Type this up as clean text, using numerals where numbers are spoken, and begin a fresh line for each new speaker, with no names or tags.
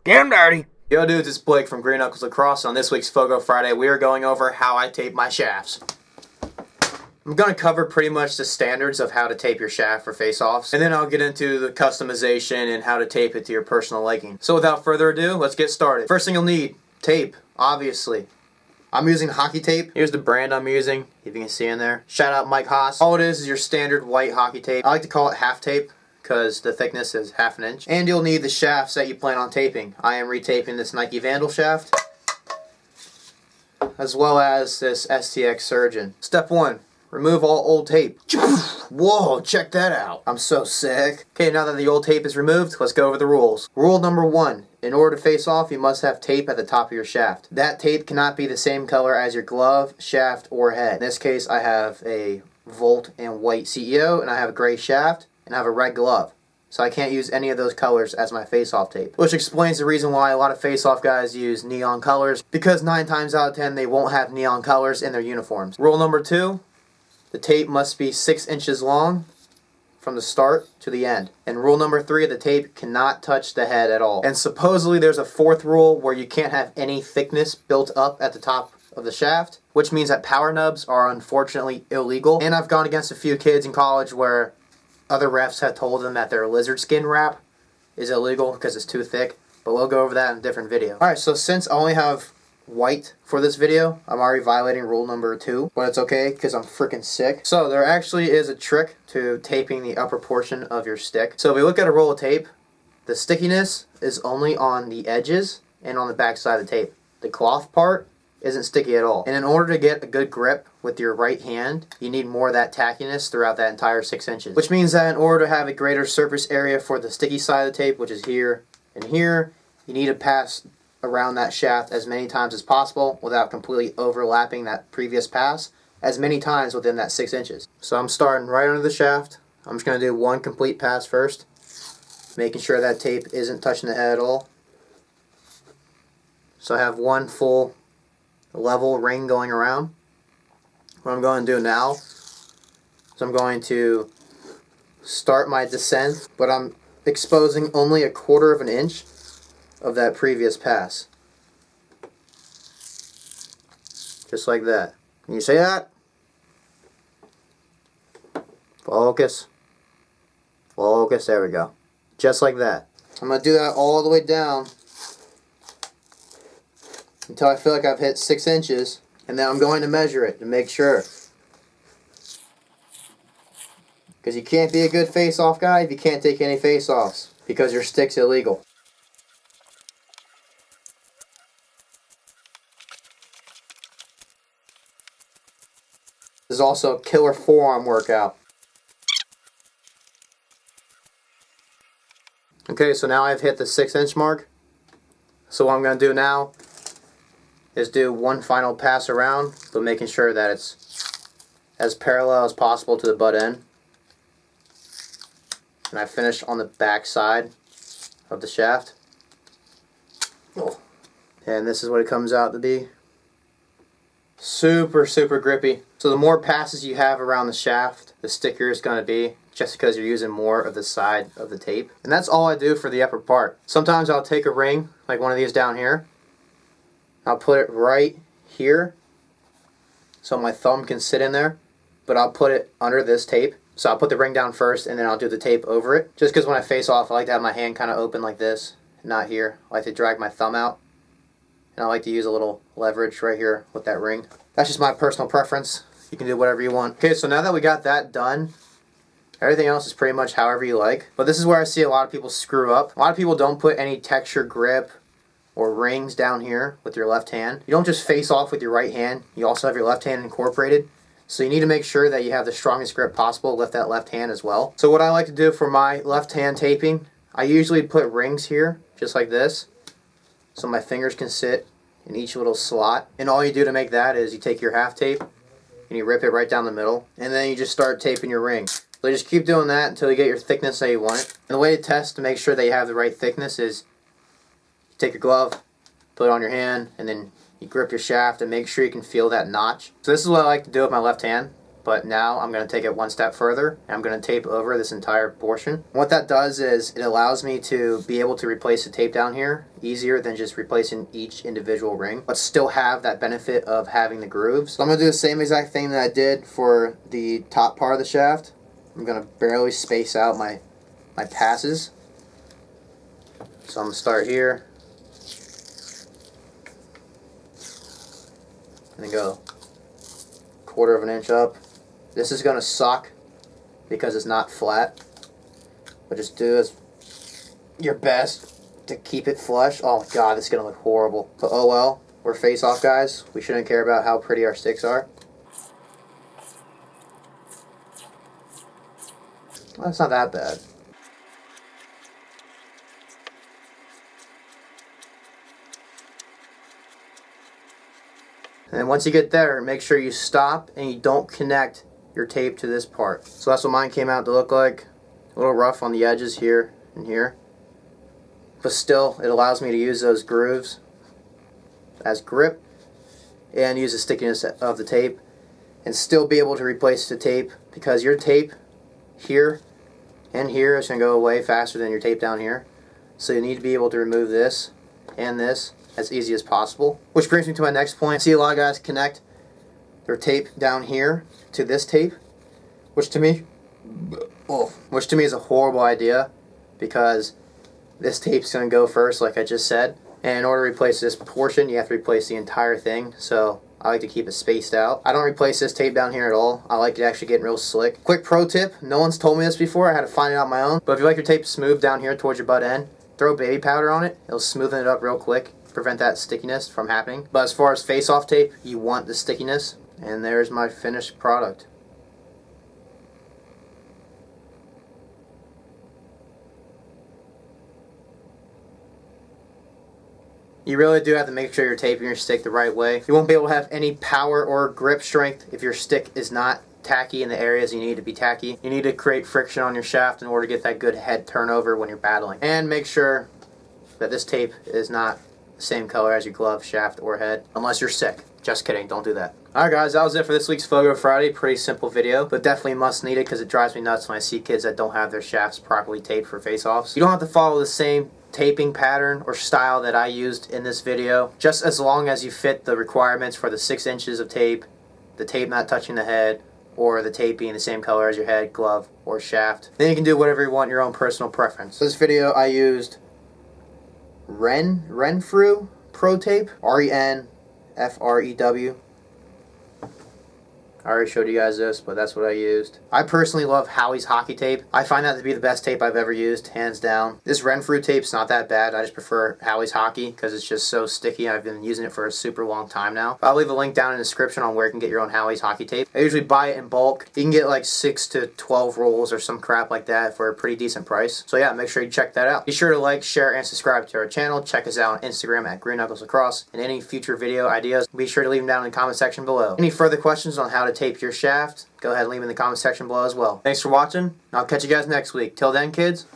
Get 'em dirty.
Yo dudes, it's Blake from Green Knuckles Lacrosse. On this week's Fogo Friday, we are going over how I tape my shafts. I'm going to cover pretty much the standards of how to tape your shaft for face-offs, and then I'll get into the customization and how to tape it to your personal liking. So without further ado, let's get started. First thing you'll need, tape, obviously. I'm using hockey tape. Here's the brand I'm using, if you can see in there. Shout out Mike Haas. All it is your standard white hockey tape. I like to call it half tape, because the thickness is half an inch. And you'll need the shafts that you plan on taping. I am retaping this Nike Vandal shaft, as well as this STX Surgeon. Step 1, remove all old tape. Whoa, check that out. I'm so sick. Okay, now that the old tape is removed, let's go over the rules. Rule number 1, in order to face off, you must have tape at the top of your shaft. That tape cannot be the same color as your glove, shaft, or head. In this case, I have a Volt and white CEO, and I have a gray shaft, and I have a red glove. So I can't use any of those colors as my face-off tape. Which explains the reason why a lot of face-off guys use neon colors, because 9 times out of 10 they won't have neon colors in their uniforms. Rule number 2, the tape must be 6 inches long from the start to the end. And rule number 3, the tape cannot touch the head at all. And supposedly there's a 4th rule where you can't have any thickness built up at the top of the shaft, which means that power nubs are unfortunately illegal. And I've gone against a few kids in college where other refs have told them that their lizard skin wrap is illegal because it's too thick, but we'll go over that in a different video. Alright, so since I only have white for this video, I'm already violating rule number 2, but it's okay because I'm freaking sick. So there actually is a trick to taping the upper portion of your stick. So if we look at a roll of tape, the stickiness is only on the edges and on the back side of the tape. The cloth part isn't sticky at all. And in order to get a good grip with your right hand, you need more of that tackiness throughout that entire 6 inches. Which means that in order to have a greater surface area for the sticky side of the tape, which is here and here, you need to pass around that shaft as many times as possible without completely overlapping that previous pass as many times within that 6 inches. So I'm starting right under the shaft. I'm just going to do one complete pass first, making sure that tape isn't touching the head at all. So I have one full level ring going around. What I'm going to do now is I'm going to start my descent, but I'm exposing only 1/4 of an inch of that previous pass. Just like that. Can you see that? Focus. Focus, there we go. Just like that. I'm going to do that all the way down until I feel like I've hit 6 inches, and then I'm going to measure it to make sure. Because you can't be a good face-off guy if you can't take any face-offs, because your stick's illegal. This is also a killer forearm workout. Okay, so now I've hit the 6 inch mark. So what I'm going to do now is do one final pass around, but making sure that it's as parallel as possible to the butt end. And I finish on the back side of the shaft. And this is what it comes out to be. Super, super grippy. So the more passes you have around the shaft, the stickier it's going to be, just because you're using more of the side of the tape. And that's all I do for the upper part. Sometimes I'll take a ring, like one of these down here. I'll put it right here so my thumb can sit in there, but I'll put it under this tape. So I'll put the ring down first and then I'll do the tape over it. Just because when I face off, I like to have my hand kind of open like this, not here. I like to drag my thumb out, and I like to use a little leverage right here with that ring. That's just my personal preference. You can do whatever you want. Okay, so now that we got that done, everything else is pretty much however you like. But this is where I see a lot of people screw up. A lot of people don't put any texture grip or rings down here with your left hand. You don't just face off with your right hand. You also have your left hand incorporated. So you need to make sure that you have the strongest grip possible with that left hand as well. So what I like to do for my left hand taping, I usually put rings here, just like this, so my fingers can sit in each little slot. And all you do to make that is you take your half tape and you rip it right down the middle, and then you just start taping your ring. So just keep doing that until you get your thickness that you want it. And the way to test to make sure that you have the right thickness is you take your glove, put it on your hand, and then you grip your shaft and make sure you can feel that notch. So this is what I like to do with my left hand. But now I'm going to take it one step further, and I'm going to tape over this entire portion. What that does is it allows me to be able to replace the tape down here easier than just replacing each individual ring, but still have that benefit of having the grooves. So I'm going to do the same exact thing that I did for the top part of the shaft. I'm going to barely space out my passes. So I'm going to start here and then go 1/4 of an inch up. This is going to suck because it's not flat, but just do your best to keep it flush. Oh my god, this is going to look horrible. But oh well, we're face-off guys. We shouldn't care about how pretty our sticks are. Well, it's not that bad. And once you get there, make sure you stop and you don't connect your tape to this part. So that's what mine came out to look like. A little rough on the edges here and here. But still, it allows me to use those grooves as grip and use the stickiness of the tape and still be able to replace the tape, because your tape here and here is going to go away faster than your tape down here. So you need to be able to remove this and this as easy as possible. Which brings me to my next point. I see a lot of guys connect their tape down here to this tape, which to me is a horrible idea, because this tape's going to go first like I just said, and in order to replace this portion you have to replace the entire thing. So I like to keep it spaced out. I don't replace this tape down here at all. I like it actually getting real slick. Quick pro tip, no one's told me this before, I had to find it out on my own, but if you like your tape smooth down here towards your butt end, throw baby powder on it. It'll smoothen it up real quick, prevent that stickiness from happening. But as far as face-off tape, you want the stickiness. And there's my finished product. You really do have to make sure you're taping your stick the right way. You won't be able to have any power or grip strength if your stick is not tacky in the areas you need to be tacky. You need to create friction on your shaft in order to get that good head turnover when you're battling. And make sure that this tape is not the same color as your glove, shaft, or head, unless you're sick. Just kidding, don't do that. Alright guys, that was it for this week's Fogo Friday. Pretty simple video, but definitely must need it because it drives me nuts when I see kids that don't have their shafts properly taped for face-offs. You don't have to follow the same taping pattern or style that I used in this video, just as long as you fit the requirements for the 6 inches of tape, the tape not touching the head, or the tape being the same color as your head, glove, or shaft. Then you can do whatever you want, your own personal preference. For this video I used Renfrew Pro Tape, RENFREW. I already showed you guys this, but that's what I used. I personally love Howies hockey tape. I find that to be the best tape I've ever used, hands down. This Renfrew tape's not that bad. I just prefer Howies hockey because it's just so sticky. I've been using it for a super long time now. I'll leave a link down in the description on where you can get your own Howies hockey tape. I usually buy it in bulk. You can get like 6 to 12 rolls or some crap like that for a pretty decent price. So yeah, make sure you check that out. Be sure to like, share, and subscribe to our channel. Check us out on Instagram at Green Knuckles Lacrosse. And any future video ideas, be sure to leave them down in the comment section below. Any further questions on how to tape your shaft, go ahead and leave them in the comment section below as well. Thanks for watching, and I'll catch you guys next week. Till then, kids.